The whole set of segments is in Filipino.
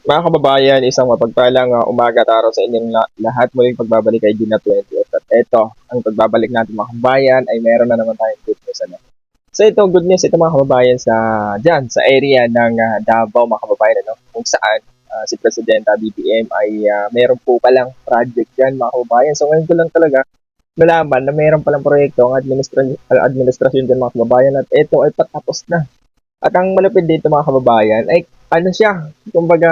Mga kababayan, isang mapagpalang umaga at araw sa inyong lahat. Muling pagbabalik ay Gina 20 at ito, ang pagbabalik natin mga kababayan ay meron na naman tayong good news. Ano? So ito, good news ito mga kababayan sa area ng Davao mga kababayan, ano? Kung saan si Presidenta BBM ay meron po palang project dyan mga kababayan. So ngayon ko lang talaga nalaman na meron palang proyekto ang administrasyon dyan mga kababayan at ito ay patapos na. At ang malapit dito mga kababayan ay ano siya, kumbaga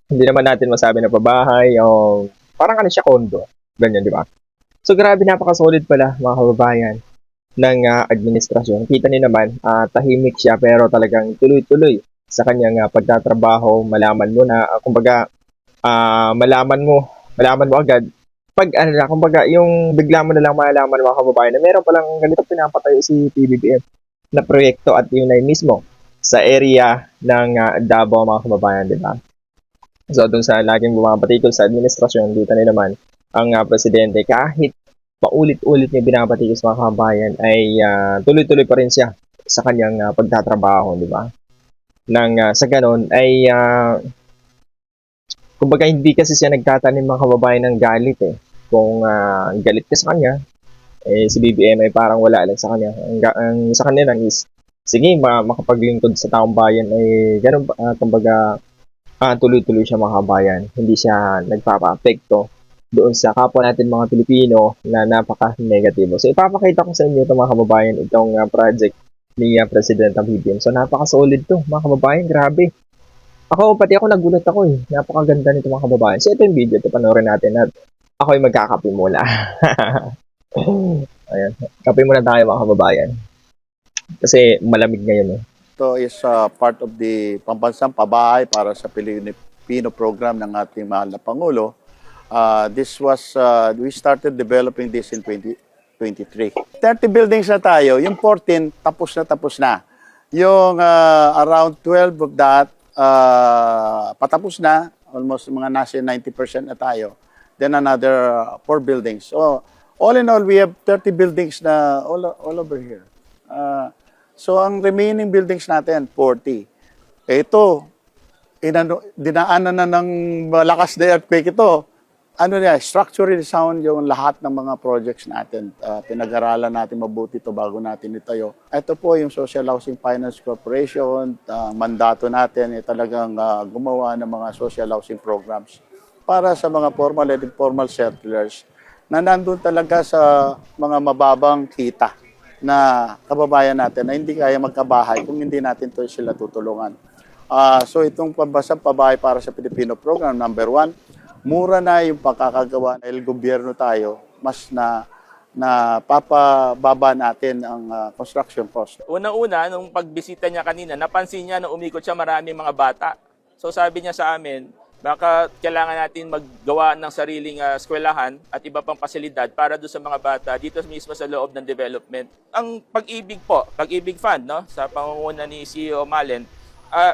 hindi naman natin masabi na pabahay o parang ano siya condo. Ganyan, di ba? So grabe napaka-solid pala mga kababayan ng administrasyon. Kita niyo naman, tahimik siya pero talagang tuloy-tuloy sa kanyang pagtatrabaho. Malaman mo na, kumbaga, malaman mo agad pag ano na, kumbaga, yung bigla mo na lang malalaman mga kababayan na meron palang ganito pinapatayo si PBBM na proyekto at yun ay mismo sa area ng Davao mga kababayan, di ba? So, dun sa laging bumabatikos sa administrasyon, dito na naman ang presidente kahit paulit-ulit niya binabatikos mga kababayan ay tuloy-tuloy pa rin siya sa kanyang pagtatrabaho, di ba? Nang sa ganon ay kumbaga hindi kasi siya nagtatanim mga kababayan ng galit eh. Kung galit ka sa kanya, si BBM ay parang wala lang sa kanya. Ang sa kanya lang is sige, makapaglingkod sa taong bayan ay ganun kumbaga tuloy-tuloy siya mga kabayan. Hindi siya nagpapa-apekto doon sa kapwa natin mga Pilipino na napaka-negatibo. So ipapakita ko sa inyo itong mga kababayan itong project ni President ng BBM. So napaka-solid to mga kababayan, grabe. Pati ako nagulat ako eh. Napakaganda nito mga kababayan. So ito yung video, ito panoorin natin at ako ay magkakape muna. Ayan, kape muna tayo mga kababayan. Kasi malamig ngayon eh. Ito is part of the pambansang pabahay para sa Pilipino program ng ating mahal na Pangulo. We started developing this in 2023. 30 buildings na tayo. Yung 14, tapos na. Yung around 12 of that, patapos na. Almost mga nasa 90% na tayo. Then another 4 buildings. So, all in all, we have 30 buildings na all over here. So, ang remaining buildings natin, 40. Ito, dinaanan na ng malakas na earthquake ito. Structurally sound yung lahat ng mga projects natin. Pinag-aralan natin mabuti ito bago natin itayo. Ito po yung Social Housing Finance Corporation. Mandato natin ay talagang gumawa ng mga social housing programs para sa mga formal and informal settlers na nandun talaga sa mga mababang kita na kababayan natin na hindi kaya magkabahay kung hindi natin to sila tutulungan. So itong pambasang pabahay para sa Pilipino program, number 1, mura na yung pagkakagawa dahil gobyerno tayo, mas na papababa natin ang construction cost. Unang-una, nung pagbisita niya kanina, napansin niya na umikot siya maraming mga bata. So sabi niya sa amin, baka kailangan natin maggawa ng sariling eskwelahan at iba pang pasilidad para doon sa mga bata dito mismo sa loob ng development. Ang Pag-ibig po, Pag-ibig Fund, no, sa pangunguna ni CEO Malen,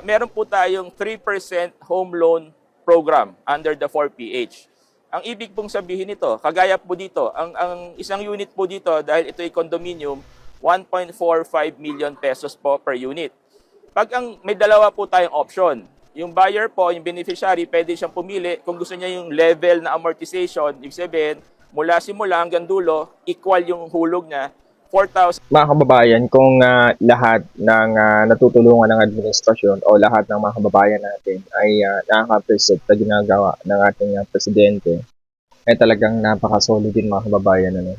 meron po tayong 3% home loan program under the 4PH. Ang ibig pong sabihin nito, kagaya po dito, ang isang unit po dito, dahil ito ay condominium, 1.45 million pesos po per unit. May dalawa po tayong option. Yung buyer po, yung beneficiary, pwede siyang pumili kung gusto niya yung level na amortization, ibig sabihin, mula simula hanggang dulo, equal yung hulog niya, 4,000. Mga kababayan, kung lahat ng natutulungan ng administrasyon o lahat ng mga kababayan natin ay nakaka-appreciate sa ginagawa ng ating presidente, ay talagang napaka-solid din mga kababayan. Ano?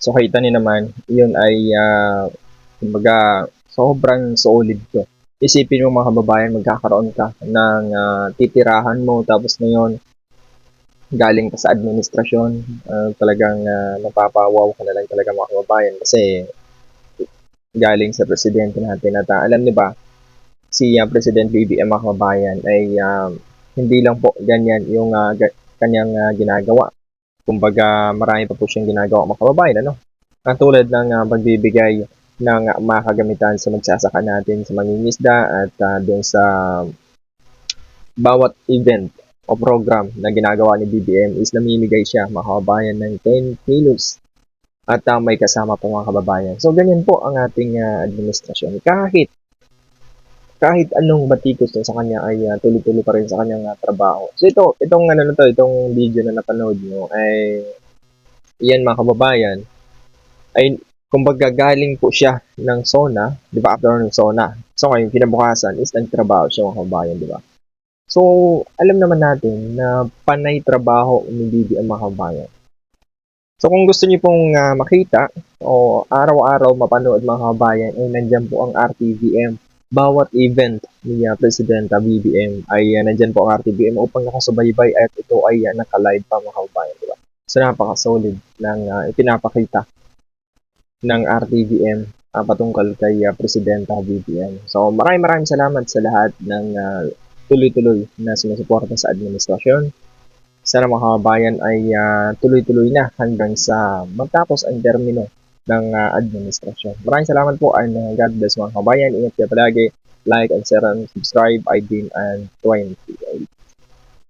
So kita niyo naman, yun ay kumbaga sobrang solid to. Isipin mo mga kababayan, magkakaroon ka ng titirahan mo tapos ngayon galing ka sa administrasyon, talagang mapapawaw ka na lang talaga mga kababayan kasi galing sa presidente natin at alam niyo ba, si President BBM mga kababayan ay hindi lang po ganyan yung kanyang ginagawa. Kumbaga marami pa po siyang ginagawa mga kababayan, ano? Tulad ng pagbibigay ng mga kagamitan sa magsasaka natin sa mangingisda at doon sa bawat event o program na ginagawa ni BBM is namimigay siya mga kababayan ng 10 kilos at may kasama po mga kababayan. So ganyan po ang ating administrasyon. Kahit kahit anong batikos na sa kanya ay tuloy-tuloy pa rin sa kanyang trabaho. So itong ano na to, itong video na napanood nyo ay iyan mga kababayan ay kumbaga galing po siya ng SONA, di ba, after ng SONA. So ngayon kinabukasan is nagtrabaho siya mga kababayan, di ba? So alam naman natin na panay trabaho ni BBM mga kababayan. So kung gusto niyo pong makita o araw-araw mapanood mga kababayan ay nandiyan po ang RTVM. Bawat event ni Presidenta BBM ay nandiyan po ang RTVM upang nakasubaybay at ito ay naka-live pa mga kababayan, di ba? So napaka-solid ng ipinapakita ng RTVM patungkol kay Presidenta BBM. So maraming salamat sa lahat ng tuloy-tuloy na sumusuporta sa administrasyon. Sana mga kababayan ay tuloy-tuloy na hanggang sa matapos ang termino ng administrasyon. Maraming salamat po and God bless mga kababayan. Ingat kayo palagi. Like and share and subscribe. I've been and 20.